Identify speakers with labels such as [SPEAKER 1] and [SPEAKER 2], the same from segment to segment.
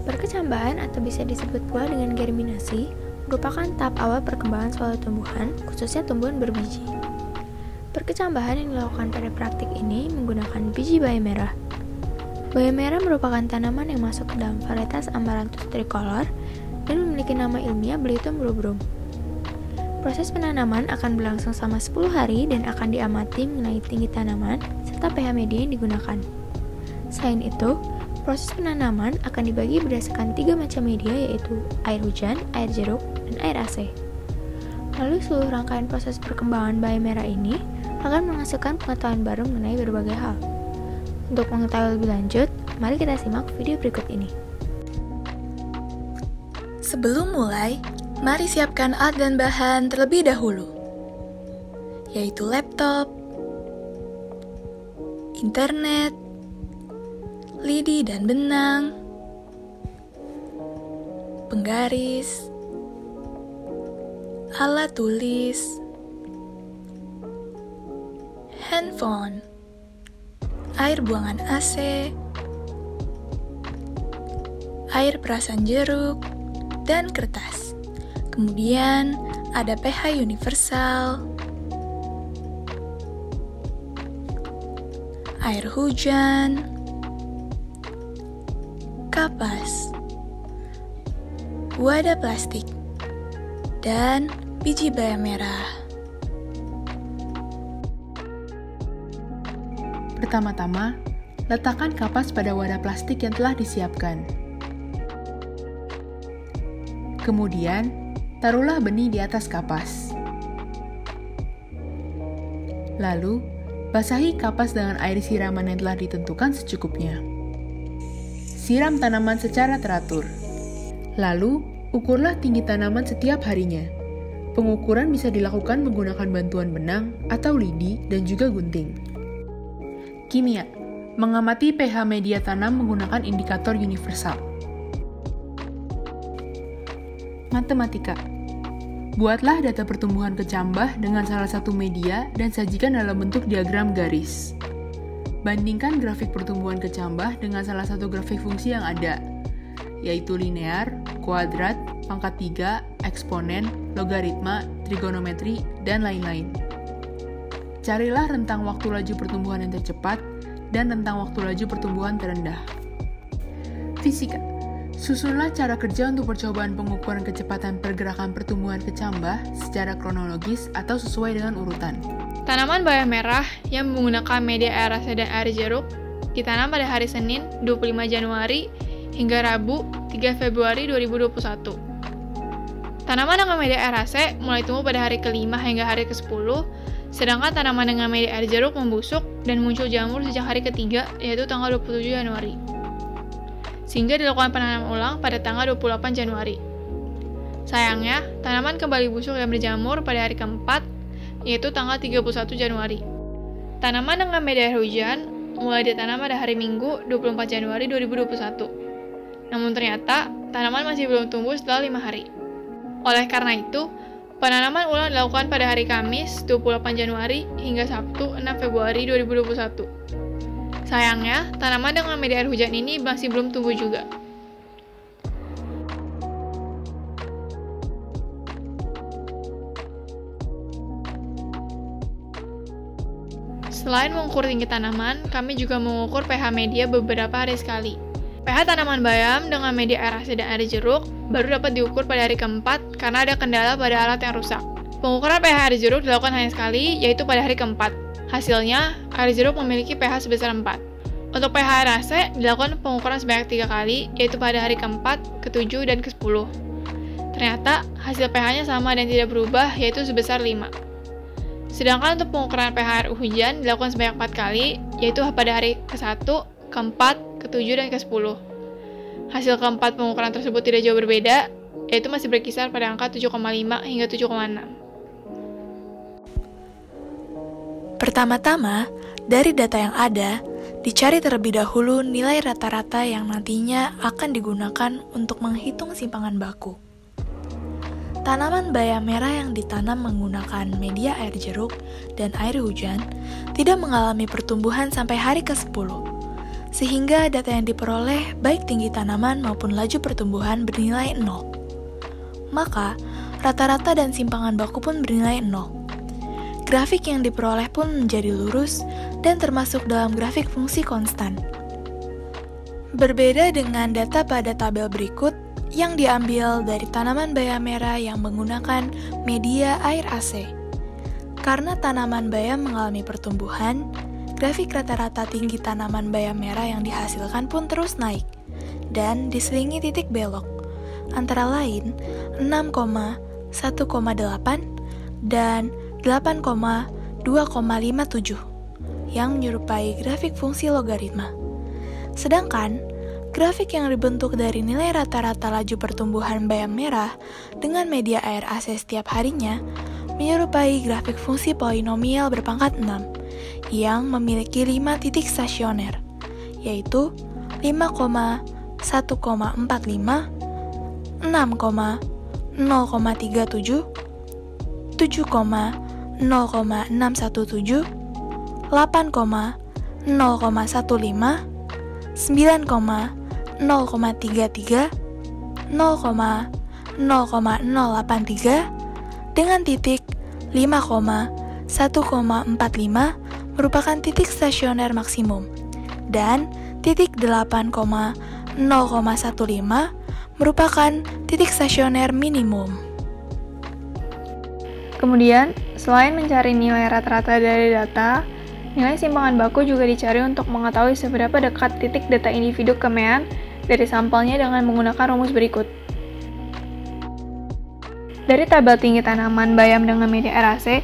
[SPEAKER 1] Perkecambahan atau bisa disebut pula dengan germinasi merupakan tahap awal perkembangan suatu tumbuhan, khususnya tumbuhan berbiji. Perkecambahan yang dilakukan pada praktik ini menggunakan biji bayam merah. Bayam merah merupakan tanaman yang masuk ke dalam varietas Amaranthus tricolor dan memiliki nama ilmiah Belitung rubrum. Proses penanaman akan berlangsung selama 10 hari dan akan diamati mengenai tinggi tanaman serta pH media yang digunakan. Selain itu, proses penanaman akan dibagi berdasarkan 3 macam media, yaitu air hujan, air jeruk, dan air AC. Lalu seluruh rangkaian proses perkembangan bayam merah ini akan menghasilkan pengetahuan baru mengenai berbagai hal. Untuk mengetahui lebih lanjut, mari kita simak video berikut ini.
[SPEAKER 2] Sebelum mulai, mari siapkan alat dan bahan terlebih dahulu, yaitu laptop, internet, lidi dan benang, penggaris, alat tulis, handphone, air buangan AC, air perasan jeruk, dan kertas. Kemudian ada pH universal, air hujan, kapas, wadah plastik, dan biji bayam merah.
[SPEAKER 3] Pertama-tama, letakkan kapas pada wadah plastik yang telah disiapkan. Kemudian, taruhlah benih di atas kapas. Lalu, basahi kapas dengan air siraman yang telah ditentukan secukupnya. Siram tanaman secara teratur. Lalu, ukurlah tinggi tanaman setiap harinya. Pengukuran bisa dilakukan menggunakan bantuan benang atau lidi dan juga gunting. Kimia, mengamati pH media tanam menggunakan indikator universal. Matematika, buatlah data pertumbuhan kecambah dengan salah satu media dan sajikan dalam bentuk diagram garis. Bandingkan grafik pertumbuhan kecambah dengan salah satu grafik fungsi yang ada, yaitu linear, kuadrat, pangkat 3, eksponen, logaritma, trigonometri, dan lain-lain. Carilah rentang waktu laju pertumbuhan yang tercepat dan rentang waktu laju pertumbuhan terendah. Fisika, susunlah cara kerja untuk percobaan pengukuran kecepatan pergerakan pertumbuhan kecambah secara kronologis atau sesuai dengan urutan.
[SPEAKER 4] Tanaman bayam merah yang menggunakan media air AC dan air jeruk ditanam pada hari Senin 25 Januari hingga Rabu 3 Februari 2021. Tanaman dengan media air AC mulai tumbuh pada hari ke-5 hingga hari ke-10, sedangkan tanaman dengan media air jeruk membusuk dan muncul jamur sejak hari ke-3, yaitu tanggal 27 Januari. Sehingga dilakukan penanaman ulang pada tanggal 28 Januari. Sayangnya, tanaman kembali busuk dan berjamur pada hari ke-4, yaitu tanggal 31 Januari. Tanaman dengan media air hujan mulai ditanam pada hari Minggu 24 Januari 2021. Namun ternyata, tanaman masih belum tumbuh setelah 5 hari. Oleh karena itu, penanaman ulang dilakukan pada hari Kamis 28 Januari hingga Sabtu 6 Februari 2021. Sayangnya, tanaman dengan media air hujan ini masih belum tumbuh juga. Selain mengukur tinggi tanaman, kami juga mengukur pH media beberapa hari sekali. pH tanaman bayam dengan media air AC dan air jeruk baru dapat diukur pada hari ke-4 karena ada kendala pada alat yang rusak. Pengukuran pH air jeruk dilakukan hanya sekali, yaitu pada hari ke-4. Hasilnya, air jeruk memiliki pH sebesar 4. Untuk pH air AC dilakukan pengukuran sebanyak 3 kali, yaitu pada hari ke-4, ke-7, dan ke-10. Ternyata, hasil pH-nya sama dan tidak berubah, yaitu sebesar 5. Sedangkan untuk pengukuran pH air hujan dilakukan sebanyak 4 kali, yaitu pada hari ke-1, ke-4, ke-7, dan ke-10. Hasil ke-4 pengukuran tersebut tidak jauh berbeda, yaitu masih berkisar pada angka 7,5 hingga 7,6.
[SPEAKER 2] Pertama-tama, dari data yang ada, dicari terlebih dahulu nilai rata-rata yang nantinya akan digunakan untuk menghitung simpangan baku. tanaman bayam merah yang ditanam menggunakan media air jeruk dan air hujan tidak mengalami pertumbuhan sampai hari ke-10, sehingga data yang diperoleh baik tinggi tanaman maupun laju pertumbuhan bernilai 0. Maka, rata-rata dan simpangan baku pun bernilai 0. Grafik yang diperoleh pun menjadi lurus dan termasuk dalam grafik fungsi konstan. Berbeda dengan data pada tabel berikut yang diambil dari tanaman bayam merah yang menggunakan media air AC. Karena tanaman bayam mengalami pertumbuhan, grafik rata-rata tinggi tanaman bayam merah yang dihasilkan pun terus naik dan diselingi titik belok, antara lain 6,1,8 dan 8,2,57 yang menyerupai grafik fungsi logaritma. Sedangkan, grafik yang dibentuk dari nilai rata-rata laju pertumbuhan bayam merah dengan media air AC setiap harinya menyerupai grafik fungsi polinomial berpangkat 6 yang memiliki 5 titik stasioner, yaitu 5,1,45, 6,0,37, 7,0,617, 8,0,15, 9,0,33, 0,0,083 dengan titik 5,1,45 merupakan titik stasioner maksimum dan titik 8,0,15 merupakan titik stasioner minimum.
[SPEAKER 4] Kemudian, selain mencari nilai rata-rata dari data, nilai simpangan baku juga dicari untuk mengetahui seberapa dekat titik data individu kemean dari sampelnya dengan menggunakan rumus berikut. Dari tabel tinggi tanaman bayam dengan media air AC,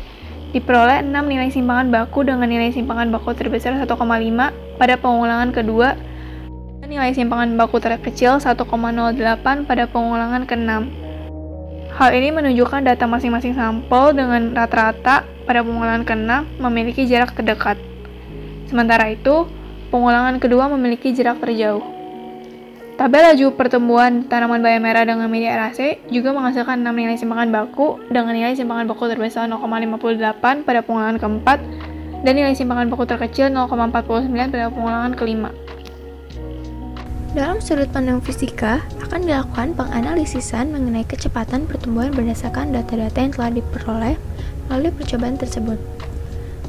[SPEAKER 4] diperoleh 6 nilai simpangan baku dengan nilai simpangan baku terbesar 1,5 pada pengulangan kedua dan nilai simpangan baku terkecil 1,08 pada pengulangan ke-6. Hal ini menunjukkan data masing-masing sampel dengan rata-rata pada pengulangan ke-6 memiliki jarak terdekat. Sementara itu, pengulangan kedua memiliki jarak terjauh. Tabel laju pertumbuhan tanaman bayam merah dengan media air AC juga menghasilkan 6 nilai simpangan baku dengan nilai simpangan baku terbesar 0,58 pada pengulangan keempat dan nilai simpangan baku terkecil 0,49 pada pengulangan kelima.
[SPEAKER 1] Dalam sudut pandang fisika, akan dilakukan penganalisisan mengenai kecepatan pertumbuhan berdasarkan data-data yang telah diperoleh melalui percobaan tersebut.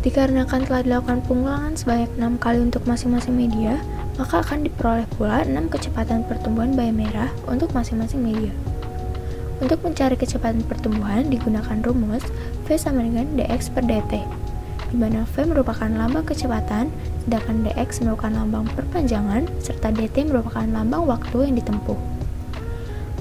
[SPEAKER 1] Dikarenakan telah dilakukan pengulangan sebanyak 6 kali untuk masing-masing media, maka akan diperoleh pula 6 kecepatan pertumbuhan bayam merah untuk masing-masing media. Untuk mencari kecepatan pertumbuhan digunakan rumus V sama dengan dx per dt, di mana V merupakan lambang kecepatan, sedangkan dx merupakan lambang perpanjangan, serta dt merupakan lambang waktu yang ditempuh.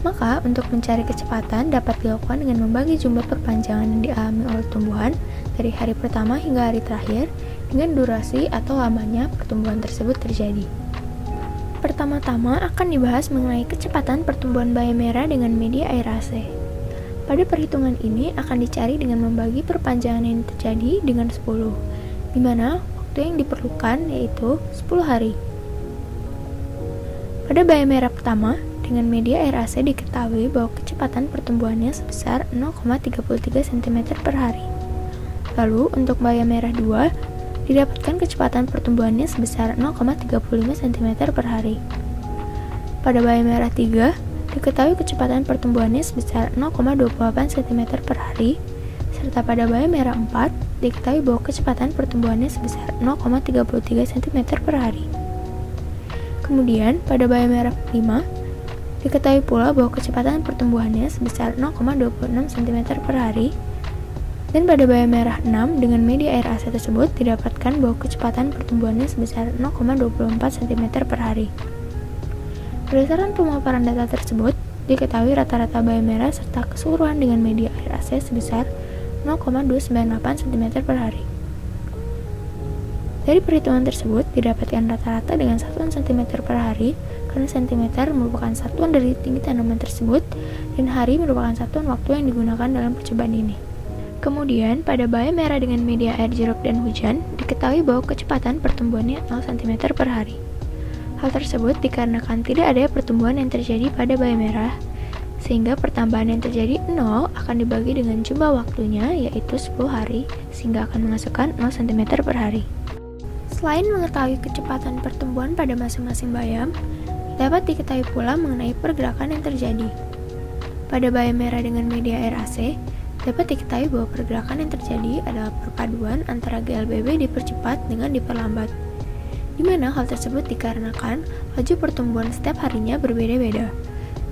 [SPEAKER 1] Maka, untuk mencari kecepatan dapat dilakukan dengan membagi jumlah perpanjangan yang dialami oleh tumbuhan dari hari pertama hingga hari terakhir dengan durasi atau lamanya pertumbuhan tersebut terjadi. Pertama-tama akan dibahas mengenai kecepatan pertumbuhan bayam merah dengan media air AC. Pada perhitungan ini akan dicari dengan membagi perpanjangan yang terjadi dengan 10, di mana waktu yang diperlukan yaitu 10 hari. Pada bayam merah pertama, dengan media air AC diketahui bahwa kecepatan pertumbuhannya sebesar 0,33 cm per hari. Lalu, untuk bayam merah 2, didapatkan kecepatan pertumbuhannya sebesar 0,35 cm per hari. Pada bayam merah 3, diketahui kecepatan pertumbuhannya sebesar 0,28 cm per hari, serta pada bayam merah 4, diketahui bahwa kecepatan pertumbuhannya sebesar 0,33 cm per hari. Kemudian, pada bayam merah 5, diketahui pula bahwa kecepatan pertumbuhannya sebesar 0,26 cm per hari, dan pada bayam merah 6 dengan media air AC tersebut didapatkan bahwa kecepatan pertumbuhannya sebesar 0,24 cm per hari. Berdasarkan pemaparan data tersebut, diketahui rata-rata bayam merah serta keseluruhan dengan media air AC sebesar 0,298 cm per hari. Dari perhitungan tersebut, didapatkan rata-rata dengan satuan cm per hari, karena cm merupakan satuan dari tinggi tanaman tersebut, dan hari merupakan satuan waktu yang digunakan dalam percobaan ini. Kemudian, pada bayam merah dengan media air jeruk dan hujan, diketahui bahwa kecepatan pertumbuhannya 0 cm per hari. Hal tersebut dikarenakan tidak ada pertumbuhan yang terjadi pada bayam merah, sehingga pertambahan yang terjadi 0 akan dibagi dengan jumlah waktunya, yaitu 10 hari, sehingga akan menghasilkan 0 cm per hari. Selain mengetahui kecepatan pertumbuhan pada masing-masing bayam, dapat diketahui pula mengenai pergerakan yang terjadi. Pada bayam merah dengan media air AC, dapat diketahui bahwa pergerakan yang terjadi adalah perpaduan antara GLBB dipercepat dengan diperlambat, di mana hal tersebut dikarenakan laju pertumbuhan setiap harinya berbeda-beda.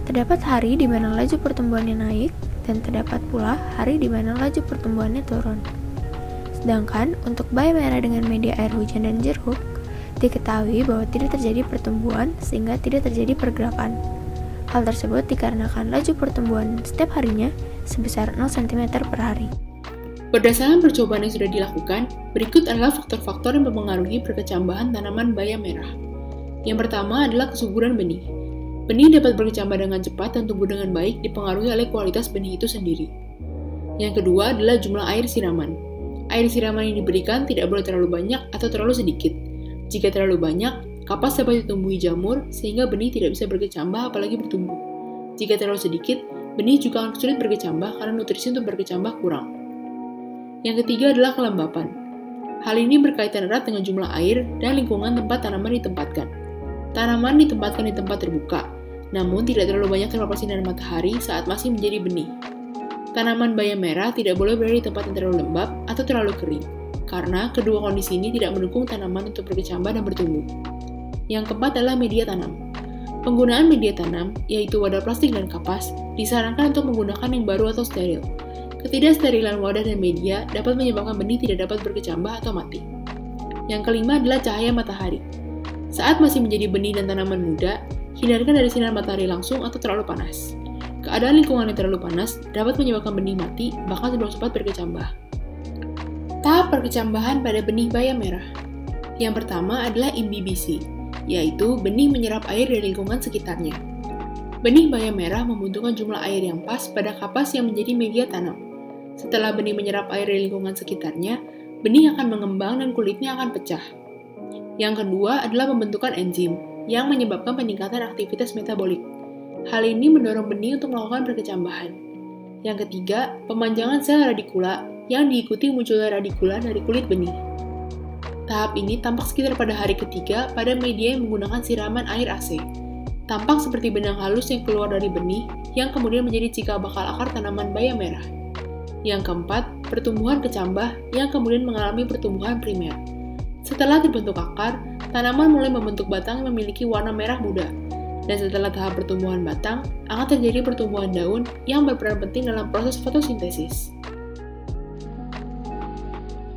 [SPEAKER 1] Terdapat hari di mana laju pertumbuhannya naik, dan terdapat pula hari di mana laju pertumbuhannya turun. Sedangkan untuk bayam merah dengan media air hujan dan jeruk, diketahui bahwa tidak terjadi pertumbuhan sehingga tidak terjadi pergerakan. Hal tersebut dikarenakan laju pertumbuhan setiap harinya sebesar 0 cm per hari.
[SPEAKER 3] Berdasarkan percobaan yang sudah dilakukan, berikut adalah faktor-faktor yang mempengaruhi perkecambahan tanaman bayam merah. Yang pertama adalah kesuburan benih. Benih dapat berkecambah dengan cepat dan tumbuh dengan baik dipengaruhi oleh kualitas benih itu sendiri. Yang kedua adalah jumlah air siraman. Air siraman yang diberikan tidak boleh terlalu banyak atau terlalu sedikit. Jika terlalu banyak, kapas dapat ditumbuhi jamur sehingga benih tidak bisa berkecambah apalagi bertumbuh. Jika terlalu sedikit, benih juga akan sulit berkecambah karena nutrisi untuk berkecambah kurang. Yang ketiga adalah kelembapan. Hal ini berkaitan erat dengan jumlah air dan lingkungan tempat tanaman ditempatkan. Tanaman ditempatkan di tempat terbuka, namun tidak terlalu banyak terpapar sinar matahari saat masih menjadi benih. Tanaman bayam merah tidak boleh berada di tempat yang terlalu lembab atau terlalu kering, karena kedua kondisi ini tidak mendukung tanaman untuk berkecambah dan bertumbuh. Yang keempat adalah media tanam. Penggunaan media tanam, yaitu wadah plastik dan kapas, disarankan untuk menggunakan yang baru atau steril. Ketidaksterilan wadah dan media dapat menyebabkan benih tidak dapat berkecambah atau mati. Yang kelima adalah cahaya matahari. Saat masih menjadi benih dan tanaman muda, hindarkan dari sinar matahari langsung atau terlalu panas. Keadaan lingkungan yang terlalu panas dapat menyebabkan benih mati, bahkan sebelum sempat berkecambah. Tahap perkecambahan pada benih bayam merah. Yang pertama adalah imbibisi, yaitu benih menyerap air dari lingkungan sekitarnya. Benih bayam merah membutuhkan jumlah air yang pas pada kapas yang menjadi media tanam. Setelah benih menyerap air dari lingkungan sekitarnya, benih akan mengembang dan kulitnya akan pecah. Yang kedua adalah pembentukan enzim, yang menyebabkan peningkatan aktivitas metabolik. Hal ini mendorong benih untuk melakukan perkecambahan. Yang ketiga, pemanjangan sel radikula, yang diikuti munculnya radikula dari kulit benih. Tahap ini tampak sekitar pada hari ketiga pada media yang menggunakan siraman air AC. Tampak seperti benang halus yang keluar dari benih, yang kemudian menjadi cikal bakal akar tanaman bayam merah. Yang keempat, pertumbuhan kecambah, yang kemudian mengalami pertumbuhan primer. Setelah terbentuk akar, tanaman mulai membentuk batang yang memiliki warna merah muda. Dan setelah tahap pertumbuhan batang, akan terjadi pertumbuhan daun yang berperan penting dalam proses fotosintesis.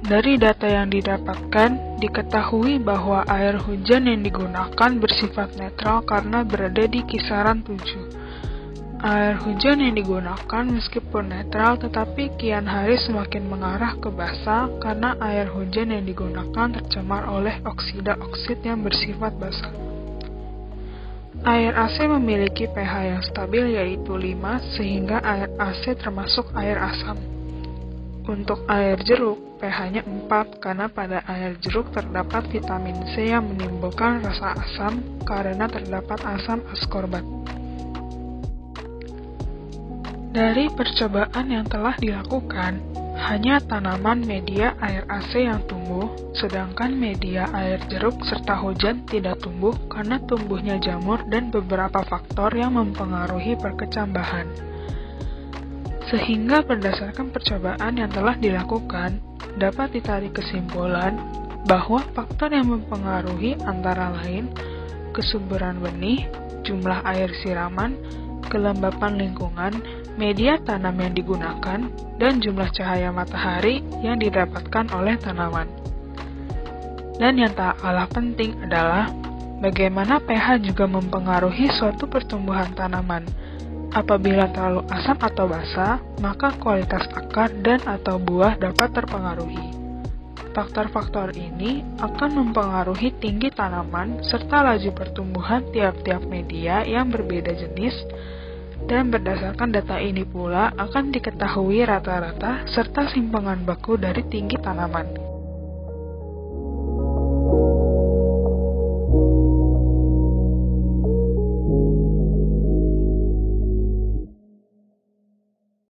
[SPEAKER 2] Dari data yang didapatkan, diketahui bahwa air hujan yang digunakan bersifat netral karena berada di kisaran 7. Air hujan yang digunakan meskipun netral tetapi kian hari semakin mengarah ke basa karena air hujan yang digunakan tercemar oleh oksida oksid yang bersifat basa. Air AC memiliki pH yang stabil yaitu 5 sehingga air AC termasuk air asam. Untuk air jeruk, pH-nya 4 karena pada air jeruk terdapat vitamin C yang menimbulkan rasa asam karena terdapat asam askorbat. Dari percobaan yang telah dilakukan, hanya tanaman media air AC yang tumbuh, sedangkan media air jeruk serta hujan tidak tumbuh karena tumbuhnya jamur dan beberapa faktor yang mempengaruhi perkecambahan. Sehingga berdasarkan percobaan yang telah dilakukan, dapat ditarik kesimpulan bahwa faktor yang mempengaruhi antara lain kesuburan benih, jumlah air siraman, kelembapan lingkungan, media tanam yang digunakan, dan jumlah cahaya matahari yang didapatkan oleh tanaman. Dan yang tak kalah penting adalah bagaimana pH juga mempengaruhi suatu pertumbuhan tanaman. Apabila terlalu asam atau basa, maka kualitas akar dan atau buah dapat terpengaruhi. Faktor-faktor ini akan mempengaruhi tinggi tanaman serta laju pertumbuhan tiap-tiap media yang berbeda jenis, dan berdasarkan data ini pula akan diketahui rata-rata serta simpangan baku dari tinggi tanaman.